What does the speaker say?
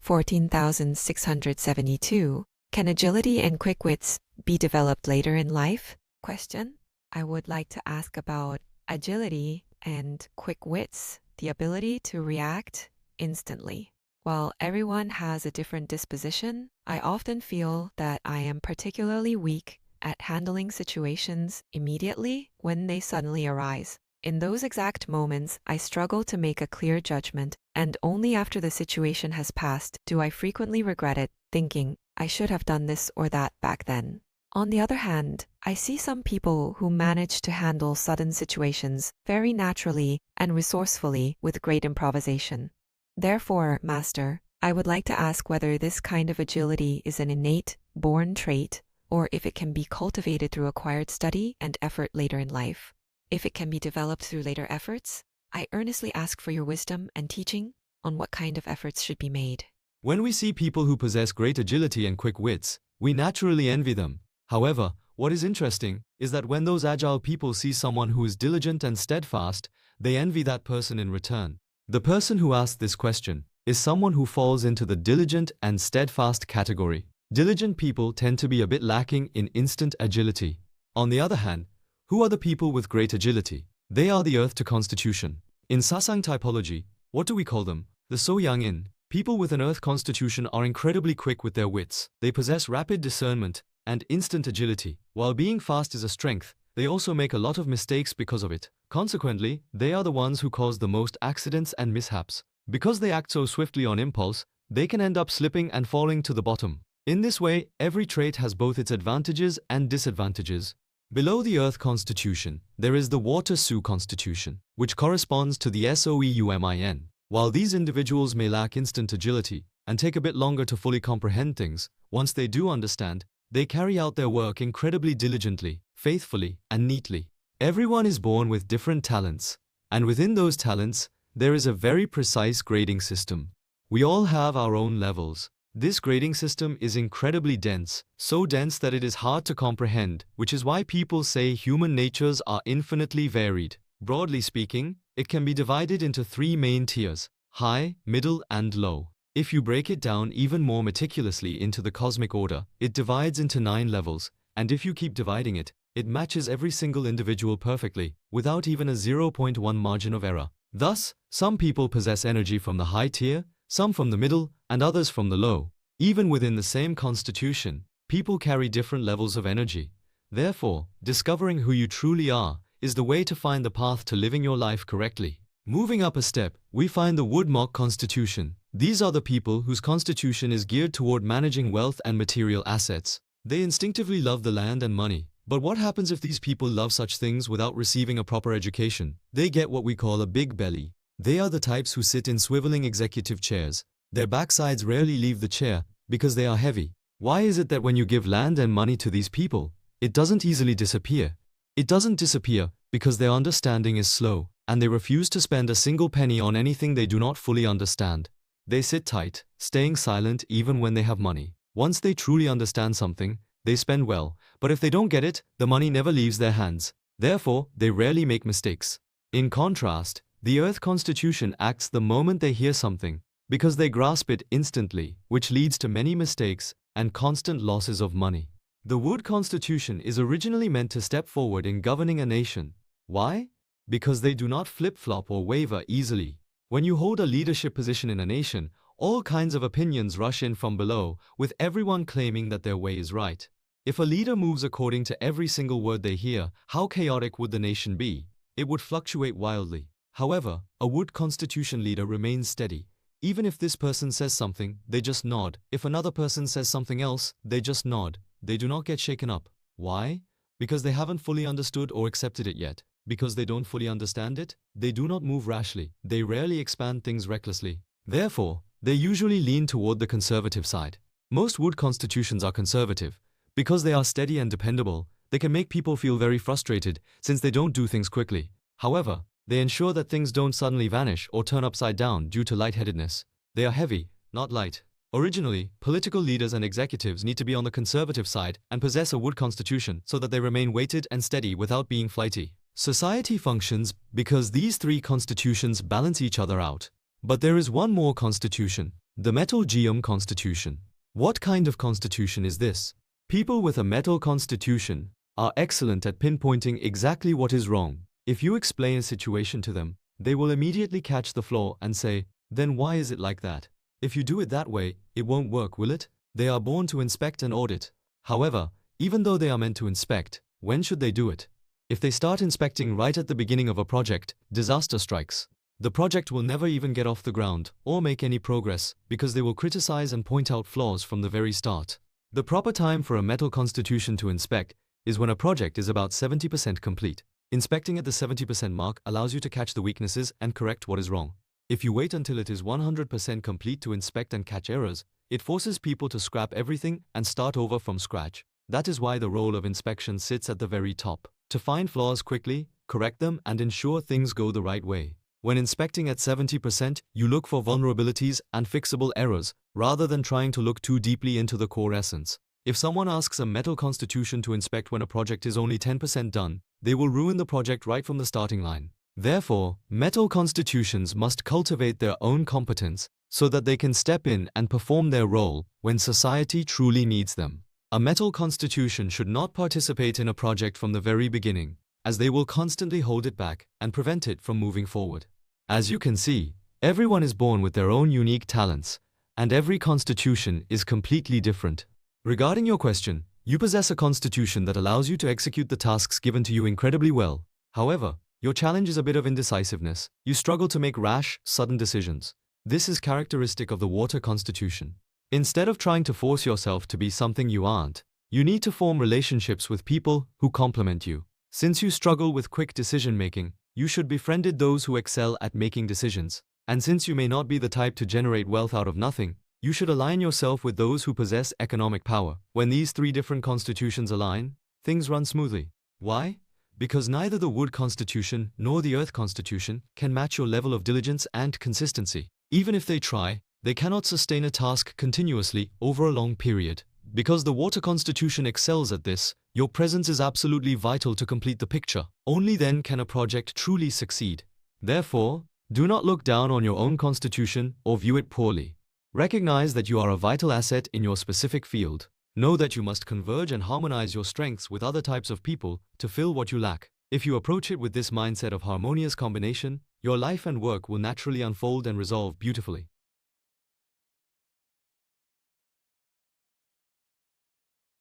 14,672. Can agility and quick wits be developed later in life? Question. I would like to ask about agility and quick wits, the ability to react instantly. While everyone has a different disposition, I often feel that I am particularly weak at handling situations immediately when they suddenly arise. In those exact moments, I struggle to make a clear judgment, and only after the situation has passed do I frequently regret it, thinking, I should have done this or that back then. On the other hand, I see some people who manage to handle sudden situations very naturally and resourcefully with great improvisation. Therefore, Master, I would like to ask whether this kind of agility is an innate, born trait, or if it can be cultivated through acquired study and effort later in life. If it can be developed through later efforts, I earnestly ask for your wisdom and teaching on what kind of efforts should be made. When we see people who possess great agility and quick wits, we naturally envy them. However, what is interesting is that when those agile people see someone who is diligent and steadfast, they envy that person in return. The person who asked this question is someone who falls into the diligent and steadfast category. Diligent people tend to be a bit lacking in instant agility. On the other hand, who are the people with great agility? They are the earth to constitution. In Sasang typology, what do we call them? The So-Yang-In. People with an earth constitution are incredibly quick with their wits. They possess rapid discernment and instant agility. While being fast is a strength, they also make a lot of mistakes because of it. Consequently, they are the ones who cause the most accidents and mishaps. Because they act so swiftly on impulse, they can end up slipping and falling to the bottom. In this way, every trait has both its advantages and disadvantages. Below the Earth constitution, there is the Water Su constitution, which corresponds to the Soeumin. While these individuals may lack instant agility and take a bit longer to fully comprehend things, once they do understand, they carry out their work incredibly diligently, faithfully, and neatly. Everyone is born with different talents, and within those talents, there is a very precise grading system. We all have our own levels. This grading system is incredibly dense, so dense that it is hard to comprehend, which is why people say human natures are infinitely varied. Broadly speaking, it can be divided into three main tiers: high, middle, and low. If you break it down even more meticulously into the cosmic order, it divides into 9 levels, and if you keep dividing it, it matches every single individual perfectly, without even a 0.1 margin of error. Thus, some people possess energy from the high tier, some from the middle, and others from the low. Even within the same constitution, people carry different levels of energy. Therefore, discovering who you truly are is the way to find the path to living your life correctly. Moving up a step, we find the Wood Mock constitution. These are the people whose constitution is geared toward managing wealth and material assets. They instinctively love the land and money. But what happens if these people love such things without receiving a proper education? They get what we call a big belly. They are the types who sit in swiveling executive chairs. Their backsides rarely leave the chair because they are heavy. Why is it that when you give land and money to these people, it doesn't easily disappear? It doesn't disappear because their understanding is slow, and they refuse to spend a single penny on anything they do not fully understand. They sit tight, staying silent even when they have money. Once they truly understand something, they spend well, but if they don't get it, the money never leaves their hands. Therefore, they rarely make mistakes. In contrast, the Earth constitution acts the moment they hear something, because they grasp it instantly, which leads to many mistakes and constant losses of money. The Wood constitution is originally meant to step forward in governing a nation. Why? Because they do not flip-flop or waver easily. When you hold a leadership position in a nation, all kinds of opinions rush in from below, with everyone claiming that their way is right. If a leader moves according to every single word they hear, how chaotic would the nation be? It would fluctuate wildly. However, a Wood constitution leader remains steady. Even if this person says something, they just nod. If another person says something else, they just nod. They do not get shaken up. Why? Because they haven't fully understood or accepted it yet. Because they don't fully understand it, they do not move rashly. They rarely expand things recklessly. Therefore, they usually lean toward the conservative side. Most Wood constitutions are conservative. Because they are steady and dependable, they can make people feel very frustrated since they don't do things quickly. However, they ensure that things don't suddenly vanish or turn upside down due to lightheadedness. They are heavy, not light. Originally, political leaders and executives need to be on the conservative side and possess a Wood constitution so that they remain weighted and steady without being flighty. Society functions because these three constitutions balance each other out. But there is one more constitution. The metal geom constitution. What kind of constitution is this? People with a metal constitution are excellent at pinpointing exactly what is wrong. If you explain a situation to them, they will immediately catch the flaw and say, then why is it like that? If you do it that way, it won't work, will it? They are born to inspect and audit. However, even though they are meant to inspect, when should they do it? If they start inspecting right at the beginning of a project, disaster strikes. The project will never even get off the ground or make any progress because they will criticize and point out flaws from the very start. The proper time for a metal constitution to inspect is when a project is about 70% complete. Inspecting at the 70% mark allows you to catch the weaknesses and correct what is wrong. If you wait until it is 100% complete to inspect and catch errors, it forces people to scrap everything and start over from scratch. That is why the role of inspection sits at the very top, to find flaws quickly, correct them, and ensure things go the right way. When inspecting at 70%, you look for vulnerabilities and fixable errors, rather than trying to look too deeply into the core essence. If someone asks a metal constitution to inspect when a project is only 10% done, they will ruin the project right from the starting line. Therefore, metal constitutions must cultivate their own competence so that they can step in and perform their role when society truly needs them. A metal constitution should not participate in a project from the very beginning, as they will constantly hold it back and prevent it from moving forward. As you can see, everyone is born with their own unique talents, and every constitution is completely different. Regarding your question, you possess a constitution that allows you to execute the tasks given to you incredibly well. However, your challenge is a bit of indecisiveness. You struggle to make rash, sudden decisions. This is characteristic of the water constitution. Instead of trying to force yourself to be something you aren't, you need to form relationships with people who complement you. Since you struggle with quick decision-making, you should befriend those who excel at making decisions. And since you may not be the type to generate wealth out of nothing, you should align yourself with those who possess economic power. When these three different constitutions align, things run smoothly. Why? Because neither the wood constitution nor the earth constitution can match your level of diligence and consistency. Even if they try, they cannot sustain a task continuously over a long period. Because the water constitution excels at this, your presence is absolutely vital to complete the picture. Only then can a project truly succeed. Therefore, do not look down on your own constitution or view it poorly. Recognize that you are a vital asset in your specific field. Know that you must converge and harmonize your strengths with other types of people to fill what you lack. If you approach it with this mindset of harmonious combination, your life and work will naturally unfold and resolve beautifully.